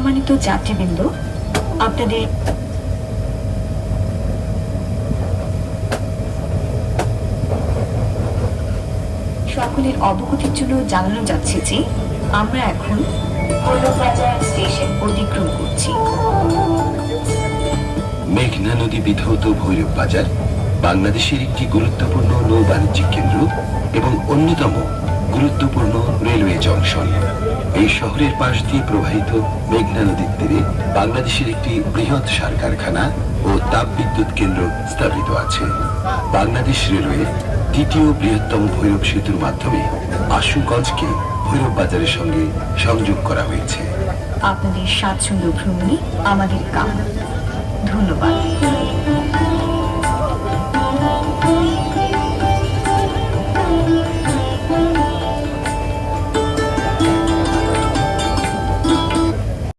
সম্মানিত যাত্রীবৃন্দ, আপনাদের সকলের অবগতির জন্য জানানো যাচ্ছে যে আমরা এখন ভৈরববাজার স্টেশন অতিক্রম করছি। মেঘনা নদী বিধৌত ভৈরব বাজার বাংলাদেশের একটি গুরুত্বপূর্ণ নৌ বাণিজ্যিক কেন্দ্র এবং অন্যতম গুরুত্বপূর্ণ রেলওয়ে জংশন। এই শহরের পাশ দিয়ে প্রবাহিত মেঘনা নদীর তীরে বাংলাদেশের একটি বৃহৎ সার কারখানা ও তাপবিদ্যুৎ কেন্দ্র স্থাপিত আছে। বাংলাদেশ রেলওয়ে দ্বিতীয় বৃহত্তম ভৈরব সেতুর মাধ্যমে আশুগঞ্জকে ভৈরব বাজারের সঙ্গে সংযোগ করা হয়েছে। আপনাদের স্বাচ্ছন্দ্য ভ্রমণে আমাদের কামনা। ধন্যবাদ।